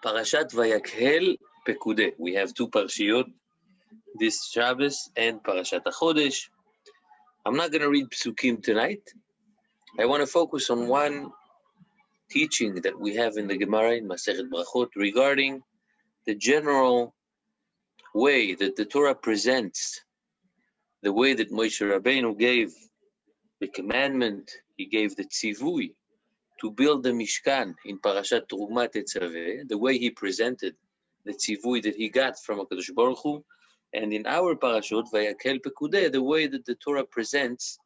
Parashat VaYakhel Pekudey. We have two parashiyot this Shabbos and Parashat HaChodesh. I'm not going to read psukim tonight. I want to focus on one teaching that we have in the Gemara in Masechet Brachot regarding the general way that the Torah presents, the way that Moshe Rabbeinu gave the commandment, he gave the tzivui to build the Mishkan in Parashat Teruma Tetzaveh, the way he presented the tzivui that he got from HaKadosh Baruch Hu, and in our parashot, VaYakhel Pekudey, the way that the Torah presents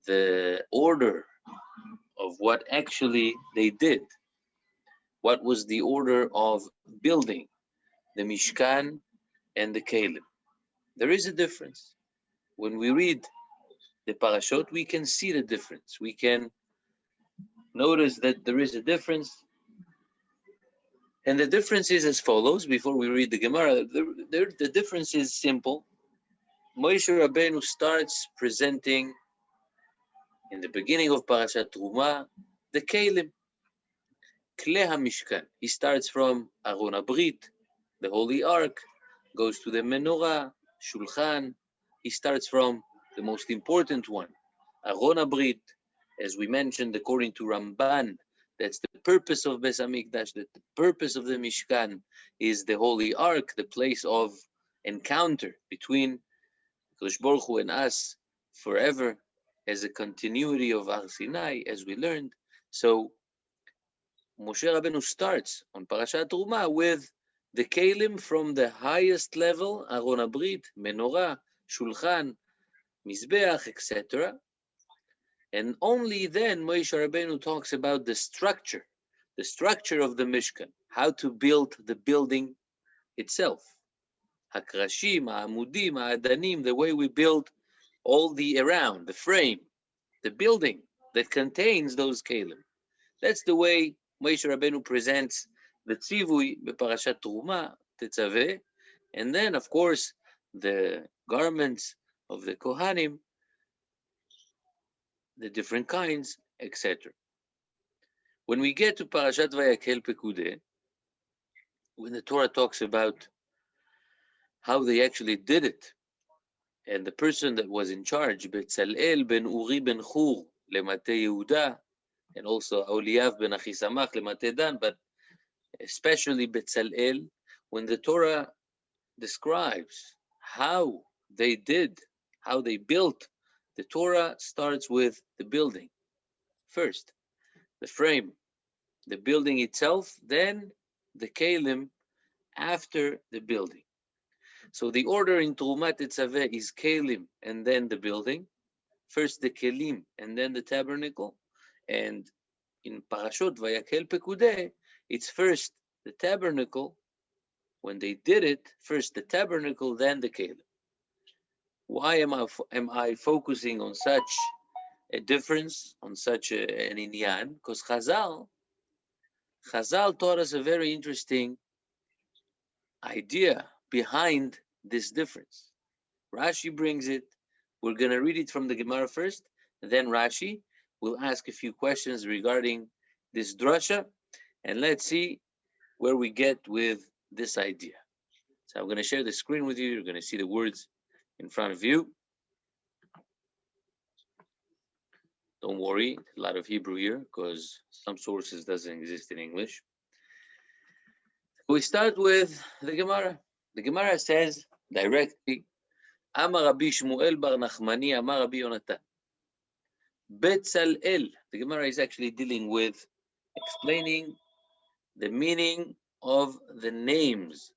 the order of what actually they did. What was the order of building the Mishkan and the Kelim? There is a difference. When we read the parashot, we can see the difference. We can notice that there is a difference. And the difference is as follows, before we read the Gemara, the difference is simple. Moshe Rabbeinu starts presenting, in the beginning of Parashat Teruma, the Kelim, Klei HaMishkan. He starts from Aron HaBrit, the Holy Ark, goes to the Menorah, Shulchan. He starts from the most important one, Aron HaBrit. As we mentioned, according to Ramban, that's the purpose of Beis HaMikdash, that the purpose of the Mishkan is the Holy Ark, the place of encounter between Kadosh Baruch Hu and us forever, as a continuity of Har Sinai, as we learned. So Moshe Rabbeinu starts on Parashat Teruma with the Kelim from the highest level, Aron HaBrit, Menorah, Shulchan, Mizbeach, etc. And only then Moshe Rabbeinu talks about the structure of the Mishkan, how to build the building itself. Hakrashim, Ha'amudim, Ha'adanim, the way we build all the around, the frame, the building that contains those kelim. That's the way Moshe Rabbeinu presents the tzivui beParashat Teruma Tetzaveh, and then of course the garments of the Kohanim, the different kinds, etc. When we get to Parashat VaYakhel Pekudey, when the Torah talks about how they actually did it, and the person that was in charge, Betzalel ben Uri ben Chur leMate Yehuda, and also Eliyahu ben Achisamach leMate Dan, but especially Betzalel, when the Torah describes how they did, how they built, the Torah starts with the building first, the frame, the building itself, then the kelim after the building. So the order in Teruma Tetzaveh is kelim and then the building, first the kelim and then the tabernacle, and in Parashot VaYakhel Pekudey, it's first the tabernacle. When they did it, first the tabernacle, then the kelim. Why am I focusing on such a difference, on such an inyan? Because Chazal taught us a very interesting idea behind this difference. Rashi brings it. We're going to read it from the Gemara first, and then Rashi will ask a few questions regarding this drasha, and let's see where we get with this idea. So I'm going to share the screen with you. You're going to see the words in front of you. Don't worry, a lot of Hebrew here because some sources doesn't exist in English. We start with the Gemara. The Gemara says directly, Amar Rabbi Shmuel bar Nachmani, Amar Rabbi Yonatan. Betzalel. The Gemara is actually dealing with explaining the meaning of the names.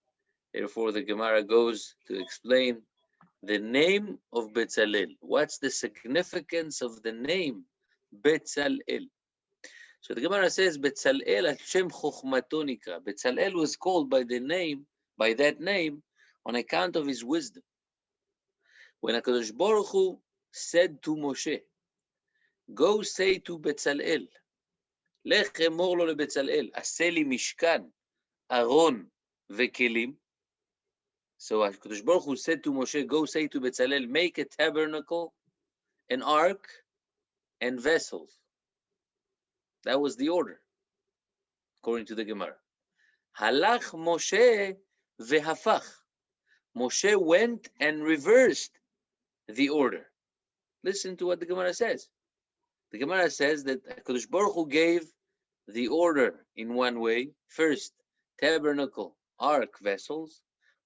Therefore, the Gemara goes to explain the name of Betzalel. What's the significance of the name Betzalel? So the Gemara says Betzalel Hashem Chochmato Nikra. Betzalel was called by that name on account of his wisdom. When HaKadosh Baruch Hu said to Moshe, go say to Betzalel, Lech emor lo leBetzalel, Aseh li Mishkan, Aron veKelim. So HaKadosh Baruch Hu said to Moshe, go say to Betzalel, make a tabernacle, an ark, and vessels. That was the order, according to the Gemara. Halach Moshe vehafach. Moshe went and reversed the order. Listen to what the Gemara says. The Gemara says that HaKadosh Baruch Hu gave the order in one way. First, tabernacle, ark, vessels.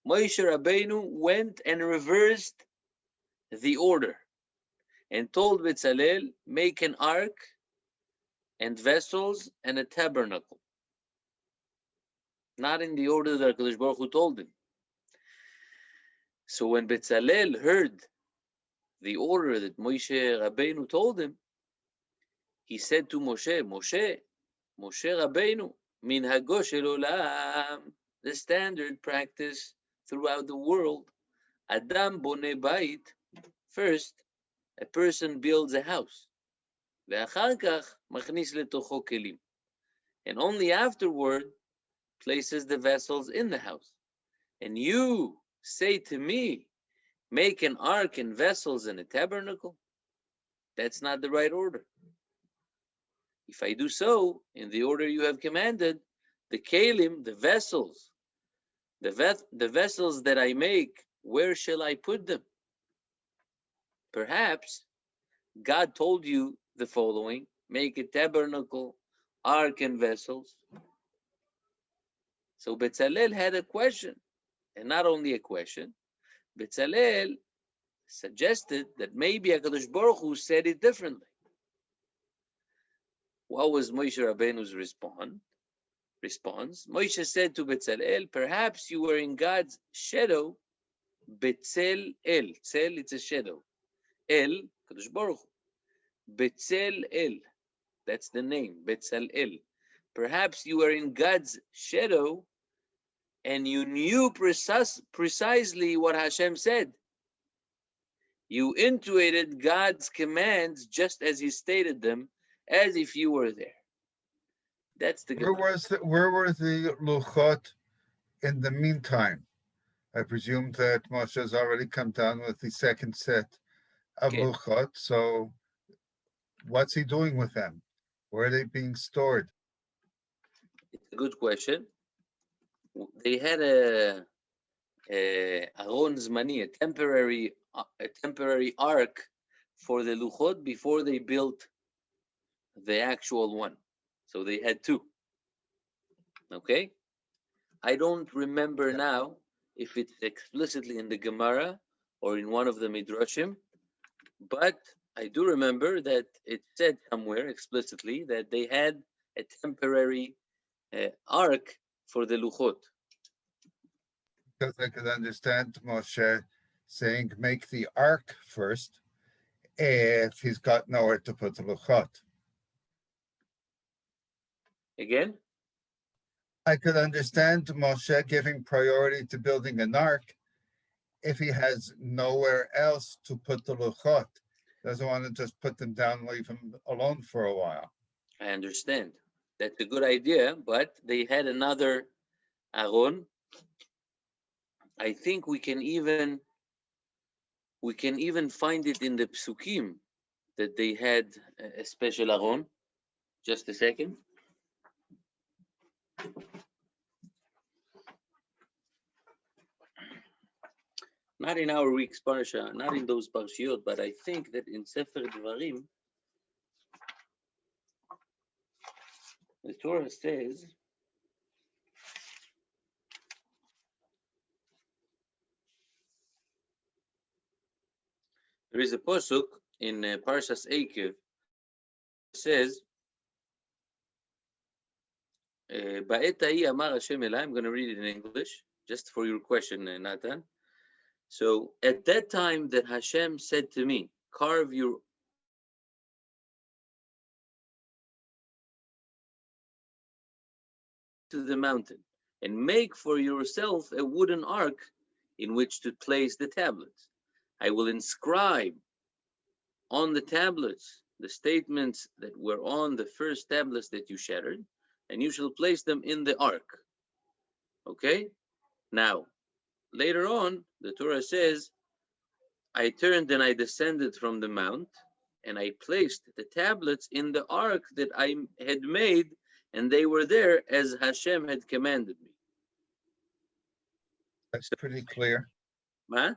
Moshe Rabbeinu went and reversed the order and told Bezalel, make an ark and vessels and a tabernacle. Not in the order that HaKadosh Baruch Hu told him. So when Bezalel heard the order that Moshe Rabbeinu told him, he said to Moshe, Moshe Rabbeinu, minhago shel olam, the standard practice throughout the world, Adam boneh bayit, first, a person builds a house, ve'achar kach machnis letocho kelim, and only afterward places the vessels in the house. And you say to me, make an ark and vessels and a tabernacle? That's not the right order. If I do so, in the order you have commanded, the kelim, the vessels, the vessels that I make, where shall I put them? Perhaps God told you the following, make a tabernacle, ark and vessels. So Bezalel had a question, and not only a question, Bezalel suggested that maybe HaKadosh Baruch Hu said it differently. What was Moshe Rabbeinu's response? Moshe said to Bezalel, perhaps you were in God's shadow, Betzel El. Tzel, it's a shadow. El, HaKadosh Baruch Hu. Betzel El, that's the name, Betzel El. Perhaps you were in God's shadow and you knew precisely what Hashem said. You intuited God's commands just as He stated them, as if you were there. That's the Where were the luchot in the meantime? I presume that Moshe has already come down with the second set of luchot. So what's he doing with them? Where are they being stored? It's a good question. They had a aron zmani, a temporary ark for the luchot before they built the actual one. So they had two. Okay? I don't remember now if it's explicitly in the Gemara or in one of the Midrashim, but I do remember that it said somewhere explicitly that they had a temporary ark for the luchot. Because I could understand Moshe saying, make the ark first, if he's got nowhere to put the luchot. Again? I could understand Moshe giving priority to building an ark if he has nowhere else to put the luchot. Doesn't want to just put them down and leave them alone for a while. I understand. That's a good idea, but they had another aron. I think we can even find it in the psukim that they had a special aron. Just a second. Not in our week's parsha, not in those parshiot, but I think that in Sefer Dvarim, the Torah says, there is a posuk in Parshas Eikev, says, Ba'et ha'i amar Hashem elai, I'm going to read it in English, just for your question, Nathan. So, at that time that Hashem said to me, carve your to the mountain and make for yourself a wooden ark in which to place the tablets. I will inscribe on the tablets the statements that were on the first tablets that you shattered, and you shall place them in the ark. Okay? Now, later on, the Torah says, I turned and I descended from the mount, and I placed the tablets in the ark that I had made, and they were there as Hashem had commanded me. That's So, pretty clear. huh?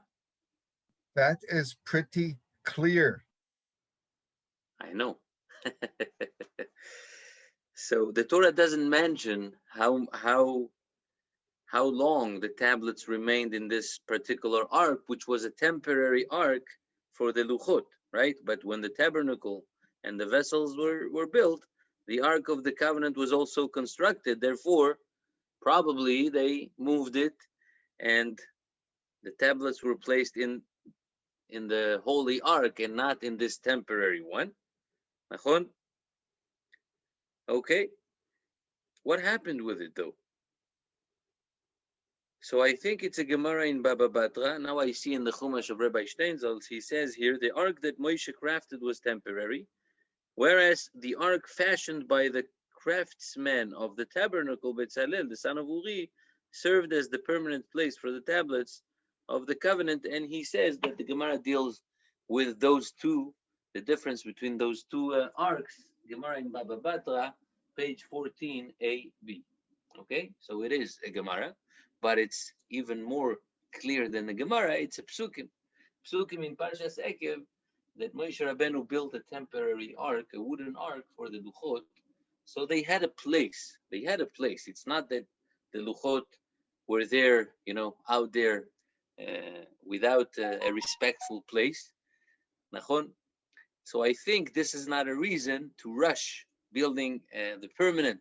That is pretty clear. I know. So the Torah doesn't mention how long the tablets remained in this particular ark, which was a temporary ark for the luchot, right? But when the tabernacle and the vessels were built, the ark of the covenant was also constructed. Therefore, probably they moved it, and the tablets were placed in the holy ark and not in this temporary one. Okay, what happened with it though? So I think it's a Gemara in Baba Batra. Now I see in the Chumash of Rabbi Steinsaltz, he says here, the ark that Moshe crafted was temporary, whereas the ark fashioned by the craftsman of the tabernacle, Bezalel, the son of Uri, served as the permanent place for the tablets of the covenant. And he says that the Gemara deals with those two, the difference between those two arks. Gemara in Baba Batra, page 14a-b. Okay, so it is a Gemara, but it's even more clear than the Gemara. It's a psukim. Psukim in Parshas Ekev that Moshe Rabbeinu built a temporary ark, a wooden ark for the luchot. So they had a place. They had a place. It's not that the luchot were there, out there without a respectful place. Nachon. So I think this is not a reason to rush building the permanent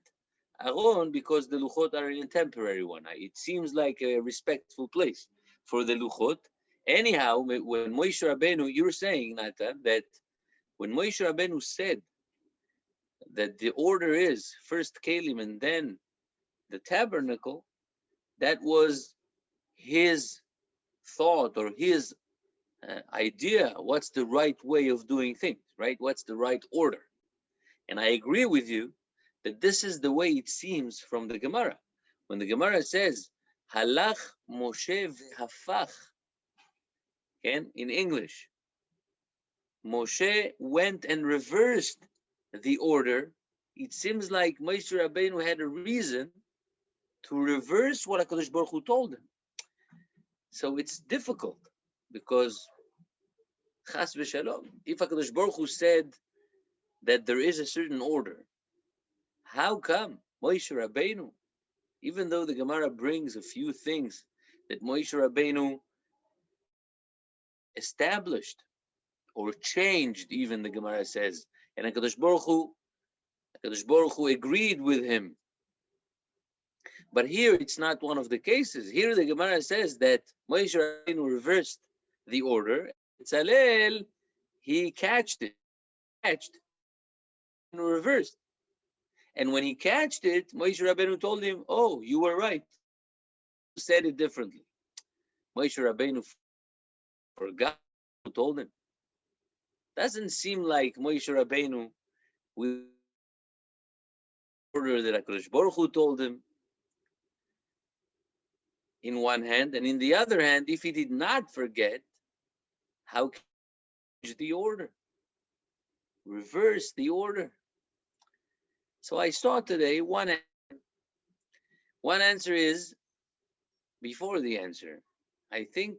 Aron, because the luchot are in a temporary one. It seems like a respectful place for the luchot. Anyhow, when Moshe Rabbeinu, you're saying, Natan, that when Moshe Rabbeinu said that the order is first Kalim and then the tabernacle, that was his thought or his idea. What's the right way of doing things, right? What's the right order? And I agree with you that this is the way it seems from the Gemara. When the Gemara says, Halach Moshe v'hafach, in English, Moshe went and reversed the order, it seems like Moshe Rabbeinu had a reason to reverse what HaKadosh Baruch Hu told him. So it's difficult, because Chas v'shalom, if HaKadosh Baruch Hu said that there is a certain order, how come Moshe Rabbeinu, even though the Gemara brings a few things that Moshe Rabbeinu established or changed, even the Gemara says, and HaKadosh Baruch Hu agreed with him. But here it's not one of the cases. Here the Gemara says that Moshe Rabbeinu reversed the order. Tzalel, he catched it, and reversed. And when he catched it, Moshe Rabbeinu told him, oh, you were right. You said it differently. Moshe Rabbeinu forgot who told him. Doesn't seem like Moshe Rabbeinu with order that HaKadosh Baruch Hu told him in one hand, and in the other hand, if he did not forget, how can he change the order? Reverse the order. So I saw today one answer is, before the answer, I think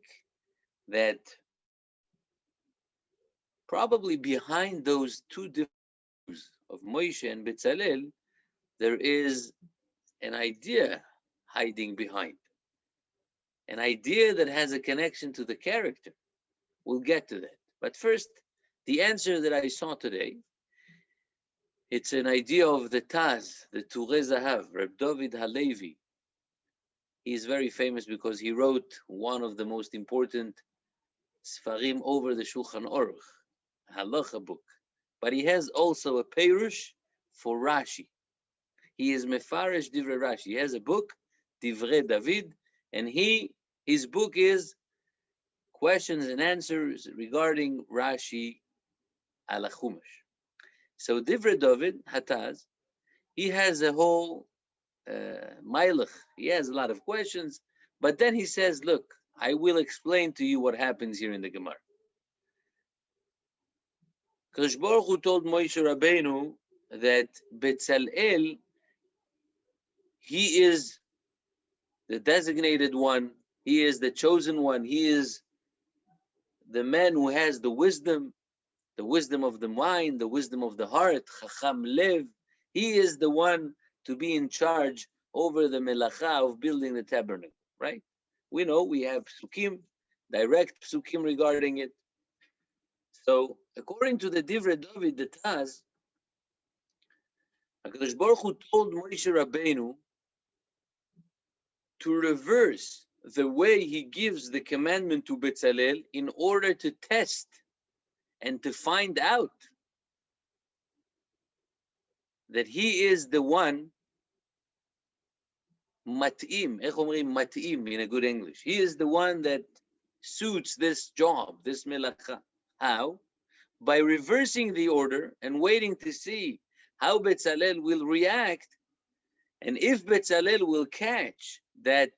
that probably behind those two differences of Moshe and Bezalel, there is an idea hiding behind. An idea that has a connection to the character. We'll get to that. But first, the answer that I saw today, it's an idea of the Taz, the Turei Zahav, Reb David Halevi. He's very famous because he wrote one of the most important Sfarim over the Shulchan Aruch, Halacha book. But he has also a Perush for Rashi. He is Mefarish Divrei Rashi. He has a book, Divrei David, and his book is questions and answers regarding Rashi ala Chumash. So Divrei David Hataz, he has a whole Mailach. He has a lot of questions, but then he says, look, I will explain to you what happens here in the Gemara. Kadosh Baruch Hu told Moshe Rabbeinu that Bezalel, he is the designated one He is the chosen one. He is the man who has the wisdom of the mind, the wisdom of the heart, Chacham Lev. He is the one to be in charge over the melacha of building the tabernacle, right? We know we have psukim, direct psukim regarding it. So, according to the Divrei David, the Taz, HaKadosh Baruch Hu told Moshe Rabbeinu to reverse the way he gives the commandment to Bezalel in order to test and to find out that he is the one mat'im, mat'im in a good English. He is the one that suits this job, this melacha. How? By reversing the order and waiting to see how Bezalel will react, and if Bezalel will catch that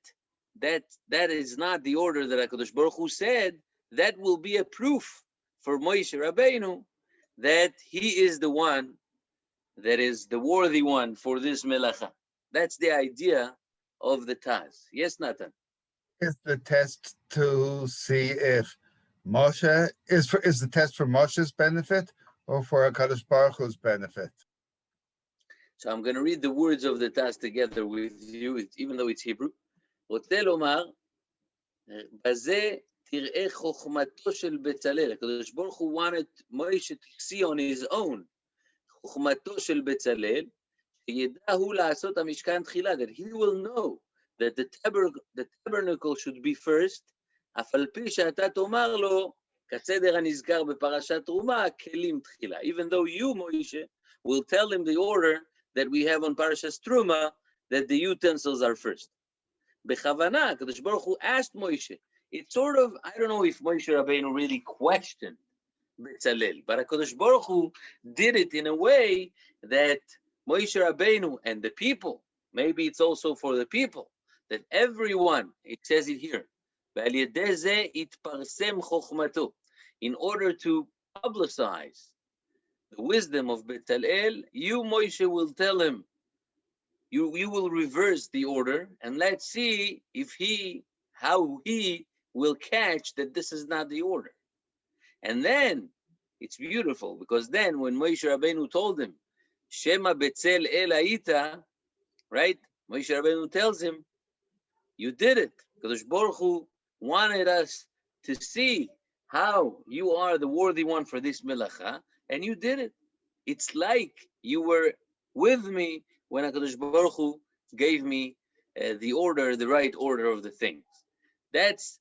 is not the order that HaKadosh Baruch Hu said, that will be a proof for Moshe Rabbeinu that he is the one that is the worthy one for this melacha. That's the idea of the Taz. Yes, Nathan? Is the test to see if Moshe is the test for Moshe's benefit or for HaKadosh Baruch Hu's benefit? So I'm going to read the words of the Taz together with you, even though it's Hebrew. רוצה לומר, בזה תראה חוכמתו של בצלאל. הקדוש ברוך הוא wanted Moshe to see on his own חוכמתו של בצלאל, שידע הוא לעשות המשכן תחילה, that he will know that the tabernacle should be first, אף על פי שאתה תאמר לו, כסדר הנזכר בפרשת תרומה, כלים תחילה. Even though you, Moshe, will tell him the order that we have on Parashat Truma, that the utensils are first. Bechavana, Kadosh Baruch Hu asked Moshe. It's sort of, I don't know if Moshe Rabbeinu really questioned Bezalel, but Kadosh Baruch Hu did it in a way that Moshe Rabbeinu and the people, maybe it's also for the people, that everyone, it says it here, in order to publicize the wisdom of Bezalel, you, Moshe, will tell him, you will reverse the order, and let's see how he will catch that this is not the order. And then it's beautiful, because then when Moshe Rabbeinu told him, Shema Betzel El Aita, right? Moshe Rabbeinu tells him, you did it. Kadosh Baruch Hu wanted us to see how you are the worthy one for this melacha, and you did it. It's like you were with me when HaKadosh Baruch Hu gave me the right order of the things. That's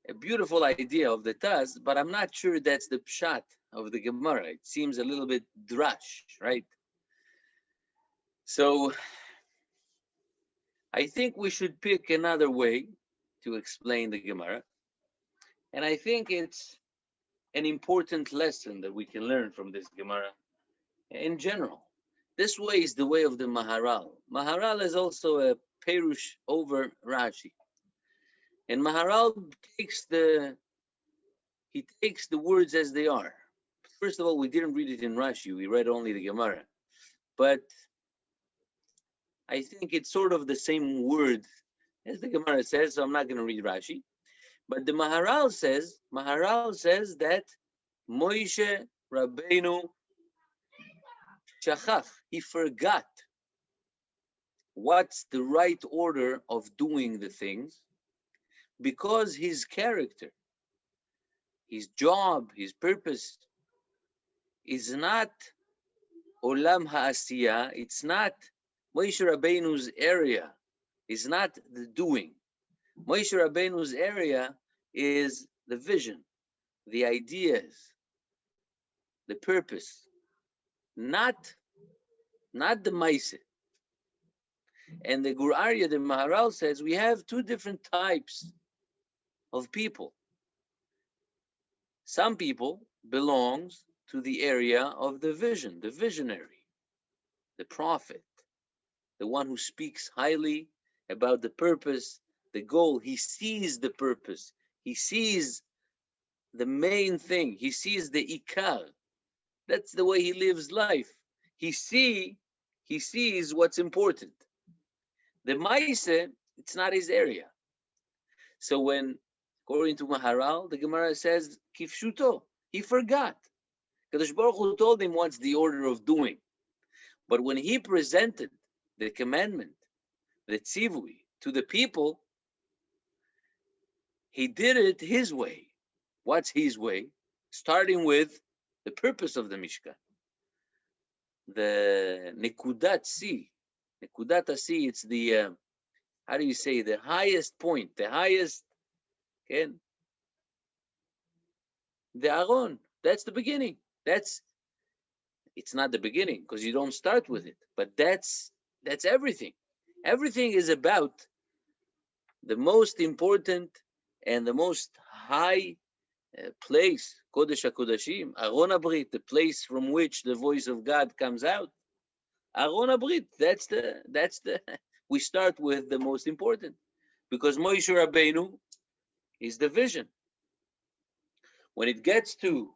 a beautiful idea of the Taz, but I'm not sure that's the pshat of the Gemara. It seems a little bit drash, right? So I think we should pick another way to explain the Gemara. And I think it's an important lesson that we can learn from this Gemara in general. This way is the way of the Maharal. Maharal is also a perush over Rashi. And Maharal takes the words as they are. First of all, we didn't read it in Rashi, we read only the Gemara. But I think it's sort of the same word as the Gemara says, so I'm not going to read Rashi. But the Maharal says that Moshe Rabbeinu shachach, he forgot what's the right order of doing the things, because his character, his job, his purpose is not olam ha'asiyah, it's not Moshe Rabbeinu's area, is not the doing. Moshe Rabbeinu's area is the vision, the ideas, the purpose, not the Maaseh. And the Gur Aryeh, the Maharal says, we have two different types of people. Some people belongs to the area of the vision, the visionary, the prophet, the one who speaks highly about the purpose, the goal. He sees the purpose. He sees the main thing. He sees the ikar. That's the way he lives life. He sees what's important. The Maaseh, it's not his area. So when, according to Maharal, the Gemara says, Kifshuto, he forgot. Kadosh Baruch Hu told him what's the order of doing. But when he presented the commandment, the tzivui, to the people, he did it his way. What's his way? Starting with the purpose of the Mishkan. The Nekudat Si. Nekudat Si, it's the, how do you say, the highest point, the highest, okay? The Aron, that's the beginning. It's not the beginning because you don't start with it, but that's everything. Everything is about the most important and the most high place, Kodesh HaKodashim, Aron HaBrit, the place from which the voice of God comes out. Aron HaBrit, that's the, we start with the most important, because Moshe Rabbeinu is the vision. When it gets to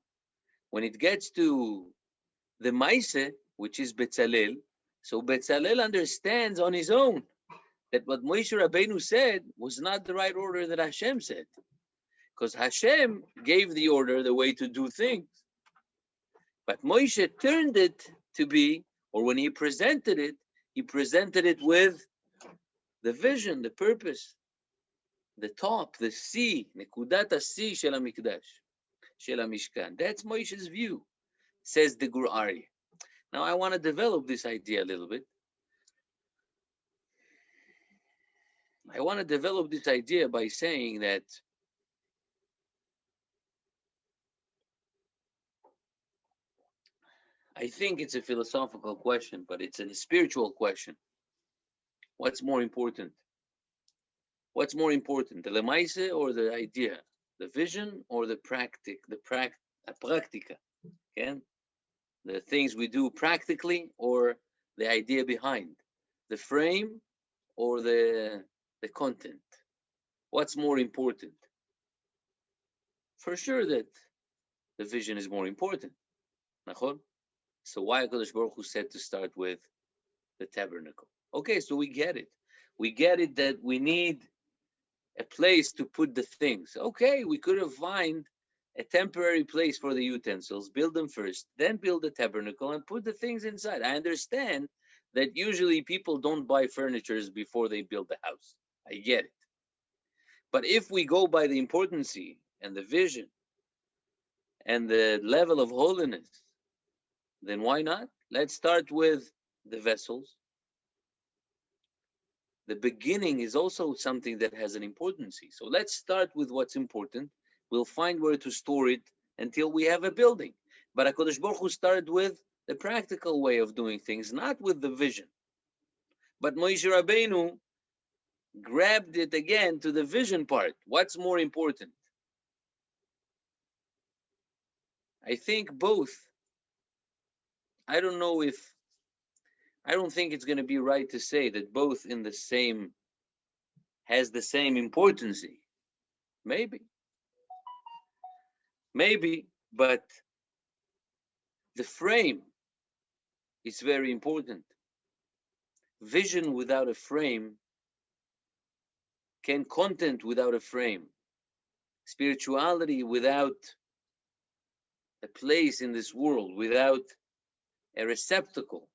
the Maise, which is Betzalel, so Betzalel understands on his own that what Moshe Rabbeinu said was not the right order that Hashem said. Because Hashem gave the order, the way to do things. But Moshe turned it to be, or when he presented it with the vision, the purpose, the top, the sea, Nekudat HaSi shel HaMikdash, shel HaMishkan. That's Moshe's view, says the Gur Aryeh. Now I want to develop this idea a little bit. I want to develop this idea by saying that I think it's a philosophical question, but it's a spiritual question. What's more important? What's more important, the lemaise or the idea? The vision or the practica? Okay? The things we do practically or the idea behind? The frame or the content? What's more important? For sure that the vision is more important. So why HaKadosh Baruch Hu said to start with the tabernacle? Okay, so we get it. We get it that we need a place to put the things. Okay, we could have found a temporary place for the utensils, build them first, then build the tabernacle and put the things inside. I understand that usually people don't buy furniture before they build the house. I get it. But if we go by the importance and the vision and the level of holiness, then why not? Let's start with the vessels. The beginning is also something that has an importance. So let's start with what's important. We'll find where to store it until we have a building. But HaKadosh Baruch Hu started with the practical way of doing things, not with the vision. But Moshe Rabbeinu grabbed it again to the vision part. What's more important? I think both. I don't think it's going to be right to say that both in the same, has the same importance. Maybe, but the frame is very important. Vision without a frame, content without a frame, spirituality without a place in this world, without a receptacle,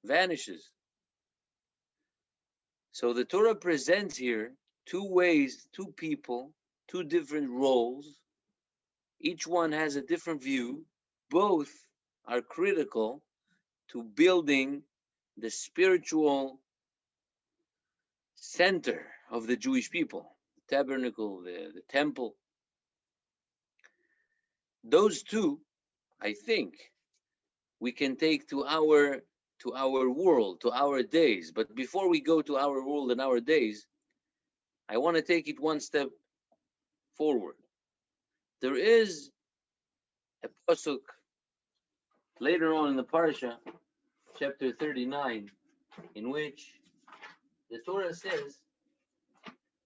vanishes. So the Torah presents here two ways, two people, two different roles. Each one has a different view. Both are critical to building the spiritual center of the Jewish people, the tabernacle, the temple. Those two, I think, we can take to our world, to our days. But before we go to our world and our days, I want to take it one step forward. There is a pasuk later on in the parsha, chapter 39, in which the Torah says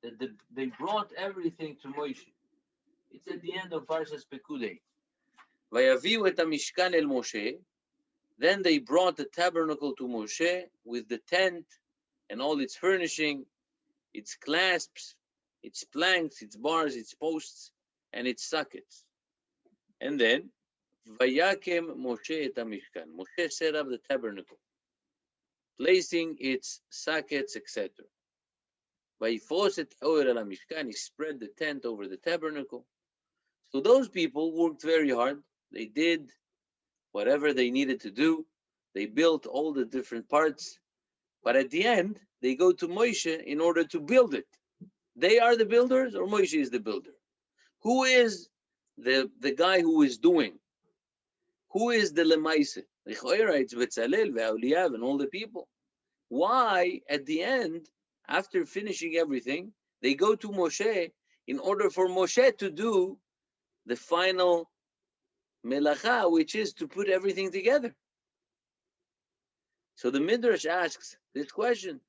that they brought everything to Moshe. It's at the end of Parshas Pekudey. VaYaviu et HaMishkan el Moshe. Then they brought the tabernacle to Moshe with the tent and all its furnishing. its clasps, its planks, its bars, its posts, and its sockets. And then, Vayakem Moshe et HaMishkan. Moshe set up the tabernacle, placing its sockets, etc. Vayifos et Oer al HaMishkan. He spread the tent over the tabernacle. So those people worked very hard. They did whatever they needed to do. They built all the different parts. But at the end, they go to Moshe in order to build it. They are the builders, or Moshe is the builder? Who is the guy who is doing? Who is the lemaise? It's Betzalel, VaEliyahu, and all the people. Why, at the end, after finishing everything, they go to Moshe in order for Moshe to do the final melacha, which is to put everything together. So the Midrash asks this question.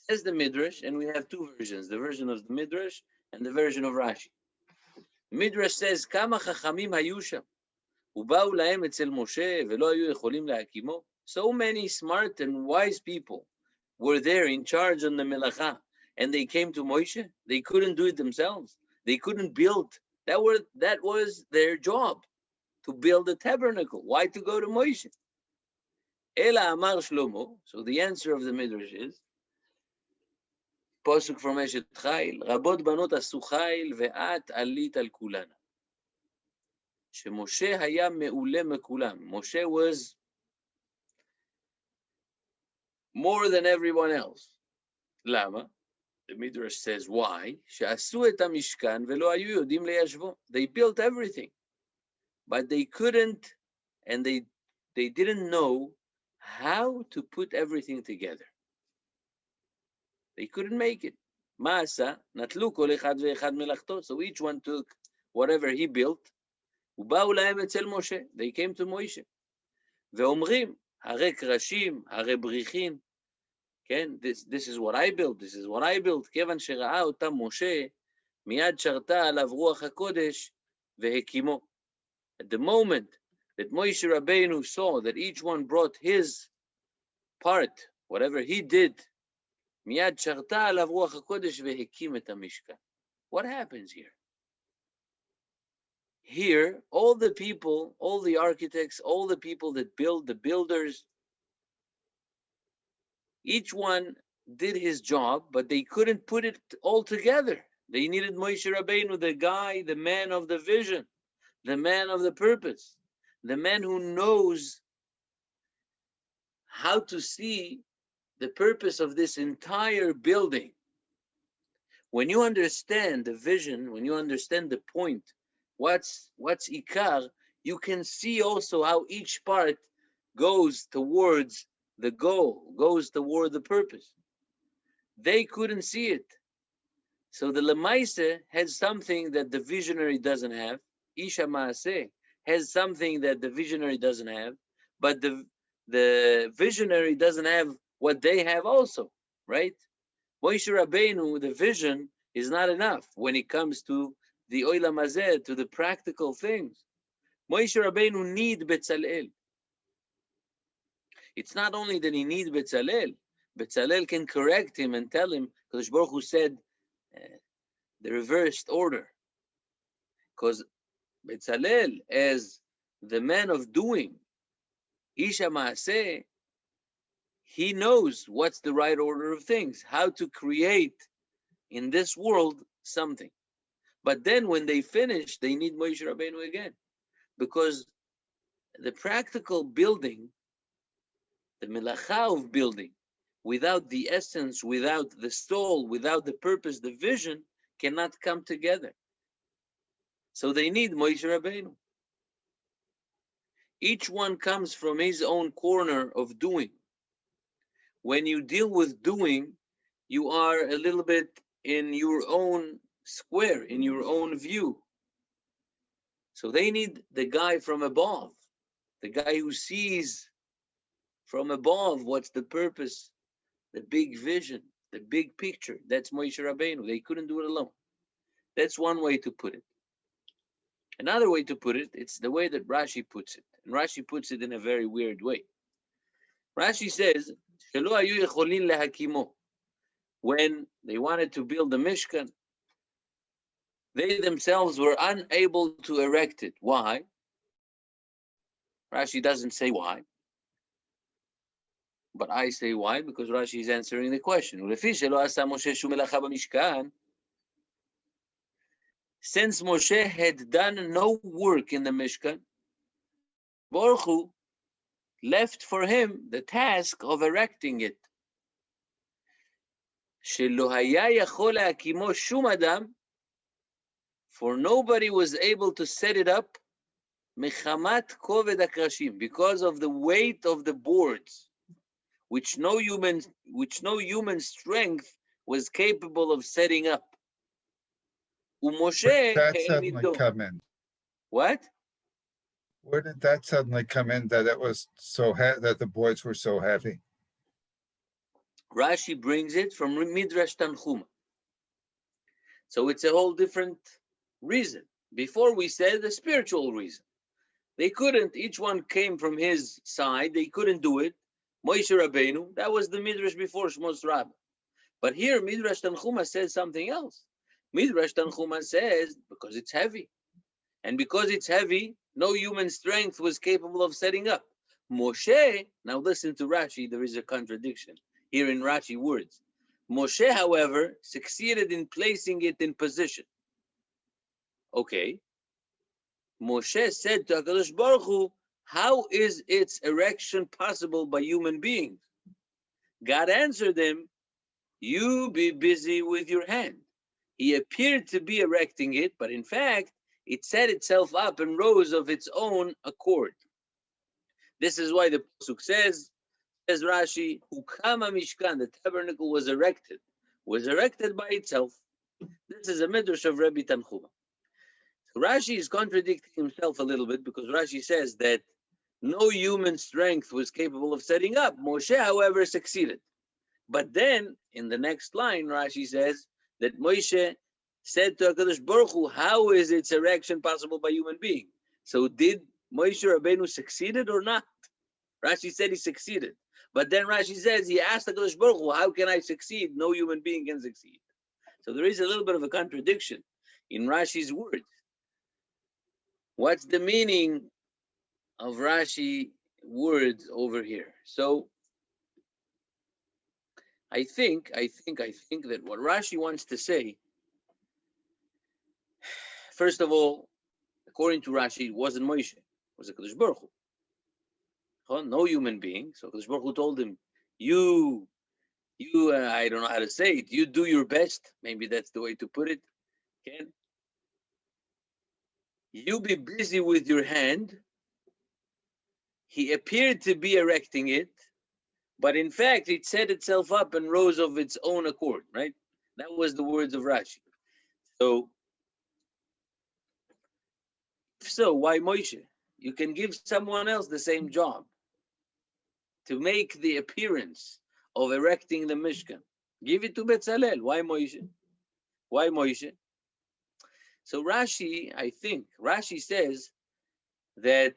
Says the Midrash, and we have two versions, the version of the Midrash and the version of Rashi. The Midrash says, Kama chachamim hayu sham, uba'u lahem etzel Moshe, ve'lo hayu yecholim lahakimo. So many smart and wise people were there in charge on the melacha, and they came to Moshe. They couldn't do it themselves. They couldn't build. That was their job, to build the tabernacle. Why to go to Moshe? Ela amar Shlomo. So the answer of the Midrash is, Posuk from Eshet Chayil, Rabot banot asu chayil ve'at alit al kulana. Shemoshe haya me'ule mekulam. Moshe was more than everyone else. Lama? The Midrash says, why? She'asu et hamishkan ve'lo hayu yodim leyashvo. They built everything, but they couldn't, and they didn't know how to put everything together. They couldn't make it. Ma'asa natlu kol echad ve'echad melachto. So each one took whatever he built. Uba'u lahem etzel Moshe. They came to Moshe. Ve'omrim hare krashim hare brichin. This is what I built. This is what I built. Kevan shera'a otam Moshe miyad sharta alav ruach hakodesh vehekimo. At the moment that Moshe Rabbeinu saw that each one brought his part, whatever he did, miyad sharta alav ruach hakodesh vehekim et hamishkan. What happens here? Here, all the people, all the architects, all the people that build, the builders, each one did his job, but they couldn't put it all together. They needed Moshe Rabbeinu, the guy, the man of the vision, the man of the purpose, the man who knows how to see the purpose of this entire building. When you understand the vision, when you understand the point, what's ikar, you can see also how each part goes towards the goal, goes toward the purpose. They couldn't see it. So the Lemaise has something that the visionary doesn't have. Isha Maaseh has something that the visionary doesn't have, but the visionary doesn't have what they have also, right? Moshe Rabbeinu, the vision is not enough when it comes to the Olam Hazeh, to the practical things. Moshe Rabbeinu need Betzalel. It's not only that he needs Betzalel. Betzalel can correct him and tell him, because Baruch Hu said the reversed order. Because Betzalel, as the man of doing, Isha Maaseh, he knows what's the right order of things, how to create in this world something. But then when they finish, they need Moshe Rabbeinu again. Because the practical building, the melacha of building, without the essence, without the soul, without the purpose, the vision, cannot come together. So they need Moshe Rabbeinu. Each one comes from his own corner of doing. When you deal with doing, you are a little bit in your own square, in your own view. So they need the guy from above, the guy who sees from above what's the purpose, the big vision, the big picture. That's Moshe Rabbeinu. They couldn't do it alone. That's one way to put it. Another way to put it, it's the way that Rashi puts it. And Rashi puts it in a very weird way. Rashi says, "Shelo hayu yecholin lehakimo." when they wanted to build the Mishkan, they themselves were unable to erect it. Why? Rashi doesn't say why, but I say why, because Rashi is answering the question. Since Moshe had done no work in the Mishkan, Baruch Hu left for him the task of erecting it. For nobody was able to set it up because of the weight of the boards, which no human strength was capable of setting up. Where did that suddenly come in? What? Where did that suddenly come in that it was so that the boards were so heavy? Rashi brings it from Midrash Tanchuma. So it's a whole different reason. Before we said the spiritual reason. They couldn't, each one came from his side, they couldn't do it. Moshe Rabbeinu, that was the Midrash before Shmos Rabbah. But here Midrash Tanchuma says something else. Midrash Tanchuma says, because it's heavy. And because it's heavy, no human strength was capable of setting up. Moshe, now listen to Rashi, there is a contradiction here in Rashi words. Moshe, however, succeeded in placing it in position. Okay. Moshe said to HaKadosh Baruch Hu, how is its erection possible by human beings? God answered him, you be busy with your hand. He appeared to be erecting it, but in fact, it set itself up and rose of its own accord. This is why the Pasuk says Rashi, Hukama Mishkan, the tabernacle was erected by itself. This is a midrash of Rabbi Tanchuma. So Rashi is contradicting himself a little bit because Rashi says that no human strength was capable of setting up. Moshe, however, succeeded. But then, in the next line, Rashi says that Moshe said to HaKadosh Baruch Hu, how is its erection possible by human being? So did Moshe Rabbeinu succeeded or not? Rashi said he succeeded. But then Rashi says, he asked HaKadosh Baruch Hu, how can I succeed? No human being can succeed. So there is a little bit of a contradiction in Rashi's words. What's the meaning of Rashi words over here? So I think that what Rashi wants to say, first of all, according to Rashi, it wasn't Moshe, it was HaKadosh Baruch Hu. No human being. So HaKadosh Baruch Hu told him, you, I don't know how to say it, you do your best. Maybe that's the way to put it. Okay? You be busy with your hand. He appeared to be erecting it, but in fact, it set itself up and rose of its own accord, right? That was the words of Rashi. So why Moshe? You can give someone else the same job to make the appearance of erecting the Mishkan. Give it to Bezalel. Why Moshe? Why Moshe? So Rashi, I think, Rashi says that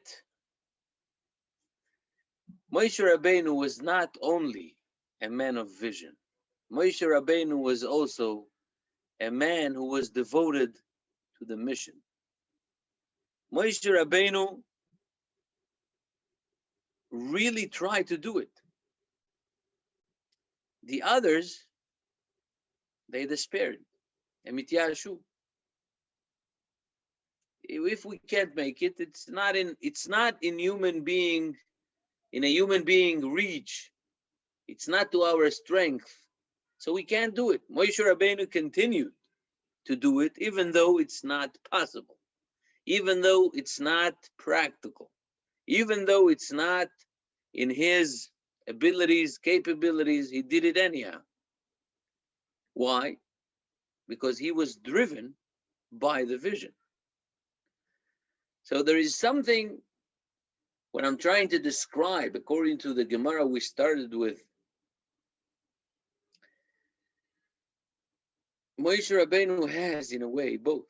Moshe Rabbeinu was not only a man of vision. Moshe Rabbeinu was also a man who was devoted to the mission. Moshe Rabbeinu really tried to do it. The others, they despaired. Emityashu. If we can't make it, it's not in human being, in a human being reach. It's not to our strength. So we can't do it. Moshe Rabbeinu continued to do it, even though it's not possible, even though it's not practical, even though it's not in his abilities, capabilities, he did it anyhow. Why? Because he was driven by the vision. So there is something, when I'm trying to describe, according to the Gemara we started with, Moshe Rabbeinu has, in a way, both.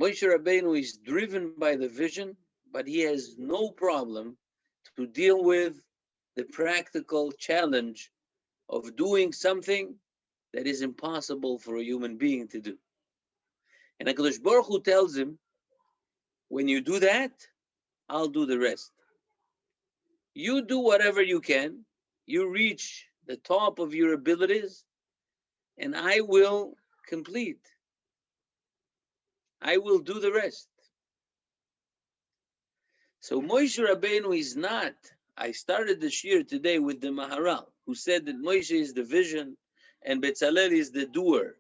Moshe Rabbeinu is driven by the vision, but he has no problem to deal with the practical challenge of doing something that is impossible for a human being to do. And HaKadosh Baruch Hu tells him, when you do that, I'll do the rest. You do whatever you can, you reach the top of your abilities, and I will complete. I will do the rest. So Moshe Rabbeinu is not, I started the Shiur today with the Maharal, who said that Moshe is the vision and Betzalel is the doer.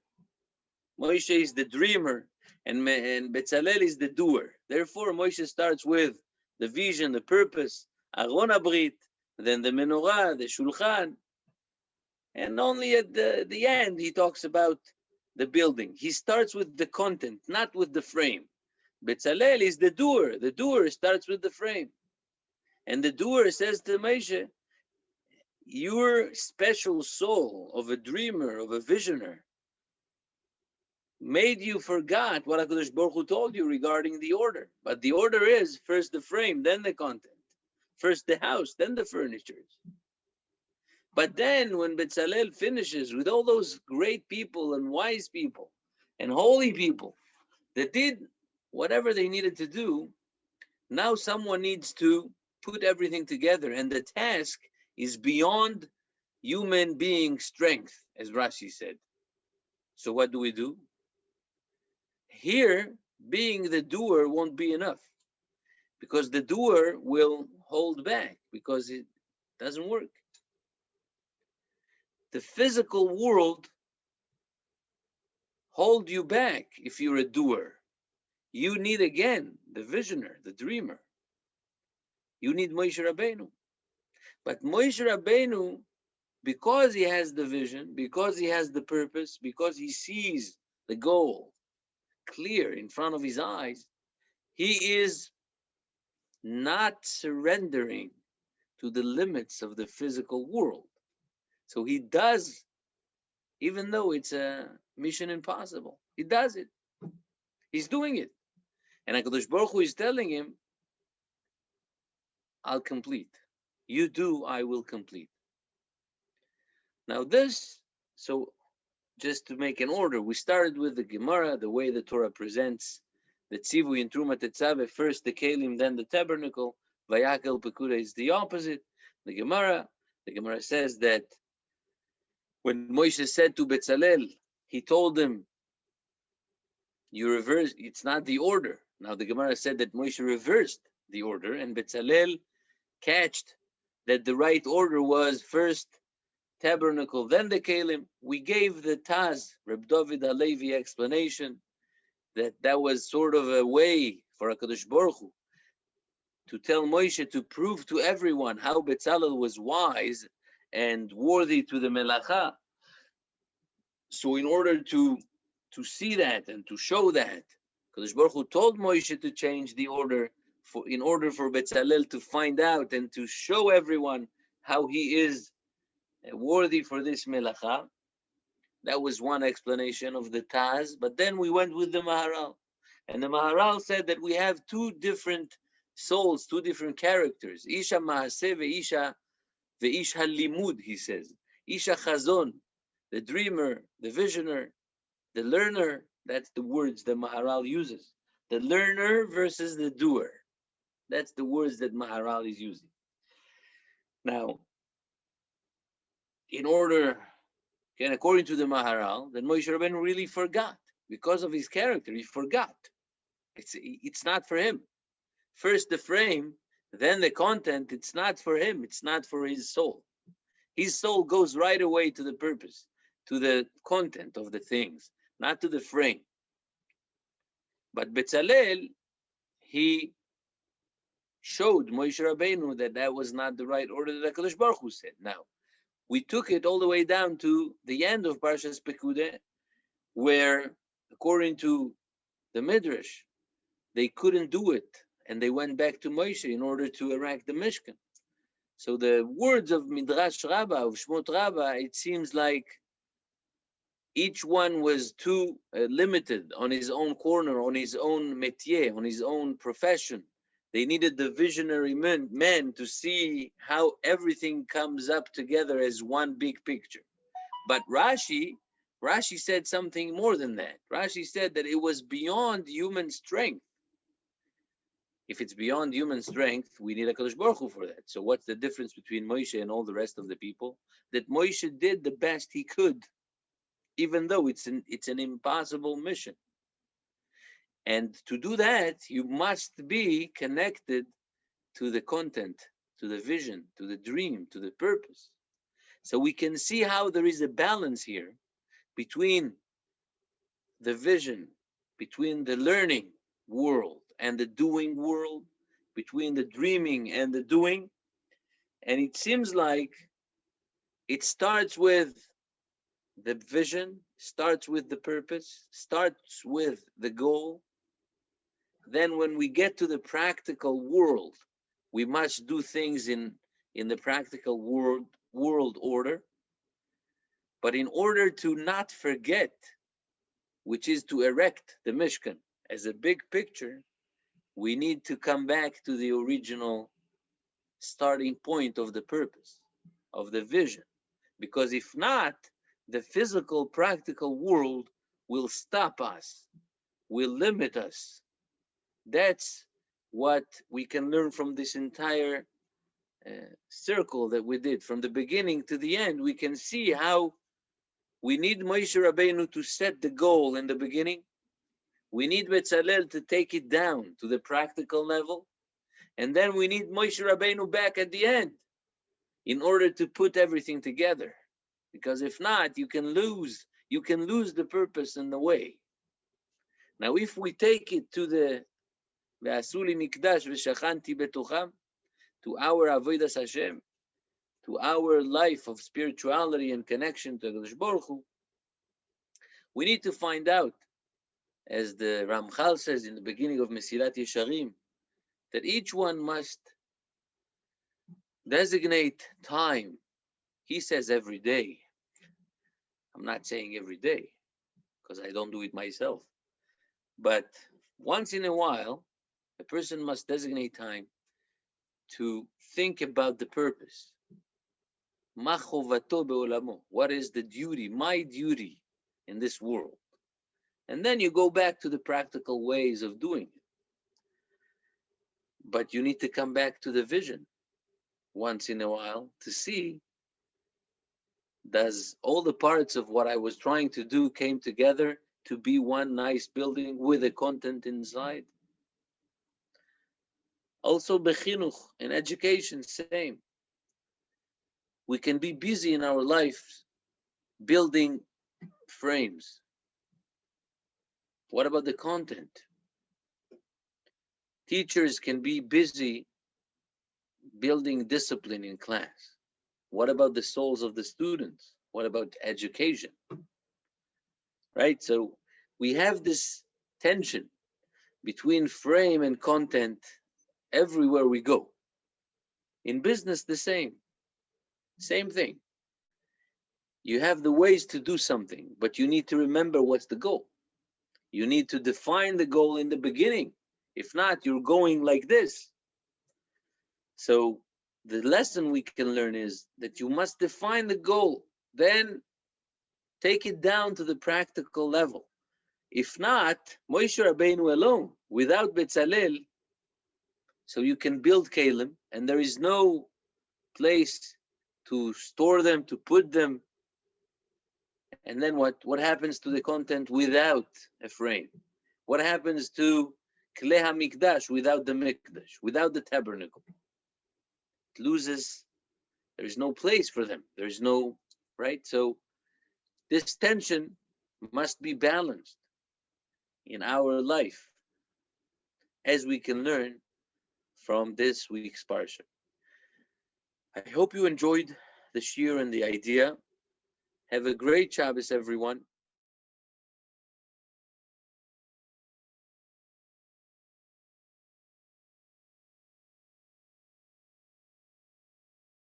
Moshe is the dreamer and Betzalel is the doer. Therefore, Moshe starts with the vision, the purpose, Aron HaBrit, then the menorah, the shulchan, and only at the end he talks about the building. He starts with the content, not with the frame. Betzalel is the doer. The doer starts with the frame. And the doer says to Moshe, your special soul of a dreamer, of a visioner, made you forgot what HaKadosh Baruch Hu told you regarding the order. But the order is first the frame, then the content. First the house, then the furnitures. But then when Betzalel finishes with all those great people and wise people and holy people that did whatever they needed to do, now someone needs to put everything together, and the task is beyond human being strength, as Rashi said. So what do? Here, being the doer won't be enough, because the doer will hold back, because it doesn't work. The physical world hold you back if you're a doer. You need again the visioner, the dreamer. You need Moshe Rabbeinu. But Moshe Rabbeinu, because he has the vision, because he has the purpose, because he sees the goal clear in front of his eyes, he is not surrendering to the limits of the physical world. So he does, even though it's a mission impossible, he does it. He's doing it. And HaKadosh Baruch Hu is telling him, I'll complete. You do, I will complete. Now this, so just to make an order, we started with the Gemara, the way the Torah presents the Tzivui in Truma Tetzaveh, first the Kelim, then the tabernacle. VaYakhel Pekudey is the opposite. The Gemara says that when Moshe said to Betzalel, he told him, you reverse, it's not the order. Now the Gemara said that Moshe reversed the order, and Betzalel catched that the right order was first tabernacle, then the Kelim. We gave the Taz, Reb David Halevi explanation, that was sort of a way for HaKadosh Baruch Hu to tell Moshe to prove to everyone how Betzalel was wise and worthy to the Melacha. So in order to see that and to show that, HaKadosh Baruch Hu told Moshe to change the order in order for Betzalel to find out and to show everyone how he is worthy for this Melacha. That was one explanation of the Taz. But then we went with the Maharal. And the Maharal said that we have two different souls, two different characters. Isha Maaseh ve'isha Halimud, he says. Isha Chazon, the dreamer, the visioner, the learner. That's the words that Maharal uses. The learner versus the doer. That's the words that Maharal is using. Now, in order, and according to the Maharal, that Moshe Rabbeinu really forgot. Because of his character, he forgot. It's not for him. First the frame, then the content. It's not for him. It's not for his soul. His soul goes right away to the purpose, to the content of the things, not to the frame. But Betzalel, he showed Moshe Rabbeinu that was not the right order that HaKadosh Baruch Hu said. Now, we took it all the way down to the end of Parshas Pekudey, where, according to the Midrash, they couldn't do it, and they went back to Moshe in order to erect the Mishkan. So the words of Midrash Rabbah, of Shmot Rabbah, it seems like each one was too limited on his own corner, on his own métier, on his own profession. They needed the visionary men to see how everything comes up together as one big picture. But Rashi Rashi said something more than that. Rashi said that it was beyond human strength. If it's beyond human strength, we need a Kadosh Baruch Hu for that. So what's the difference between Moshe and all the rest of the people? That Moshe did the best he could, even though it's an impossible mission. And to do that, you must be connected to the content, to the vision, to the dream, to the purpose. So we can see how there is a balance here between the vision, between the learning world and the doing world, between the dreaming and the doing. And it seems like it starts with the vision, starts with the purpose, starts with the goal. Then when we get to the practical world, we must do things in the practical world order. But in order to not forget, which is to erect the Mishkan as a big picture, we need to come back to the original starting point of the purpose, of the vision. Because if not, the physical, practical world will stop us, will limit us. That's what we can learn from this entire circle that we did. From the beginning to the end, we can see how we need Moshe Rabbeinu to set the goal in the beginning. We need Betzalel to take it down to the practical level. And then we need Moshe Rabbeinu back at the end in order to put everything together. Because if not, you can lose the purpose in the way. Now, if we take it to the Ve'asuli Mikdash V'shachanti Betocham, to our Avodas Hashem, to our life of spirituality and connection to Kadosh Baruch Hu, we need to find out, as the Ramchal says in the beginning of Mesilat Yesharim, that each one must designate time. He says every day. I'm not saying every day, because I don't do it myself. But once in a while, a person must designate time to think about the purpose. Ma chovato be'olamo. What is the duty, my duty in this world? And then you go back to the practical ways of doing it. But you need to come back to the vision once in a while to see, does all the parts of what I was trying to do came together to be one nice building with a content inside? Also, bechinuch, in education, same. We can be busy in our lives building frames. What about the content? Teachers can be busy building discipline in class. What about the souls of the students? What about education? Right? So we have this tension between frame and content everywhere we go. In business, the same thing. You have the ways to do something, but you need to remember what's the goal. You need to define the goal in the beginning. If not, you're going like this. So the lesson we can learn is that you must define the goal, then take it down to the practical level. If not, Moshe Rabbeinu alone, without Betzalel, so you can build Kalim, and there is no place to store them, to put them. And then what happens to the content without a frame? What happens to Klei HaMikdash without the Mikdash, without the tabernacle? It loses, there is no place for them. There is no, right? So this tension must be balanced in our life, as we can learn from this week's Parsha. I hope you enjoyed the Shiur and the idea. Have a great Shabbos, everyone.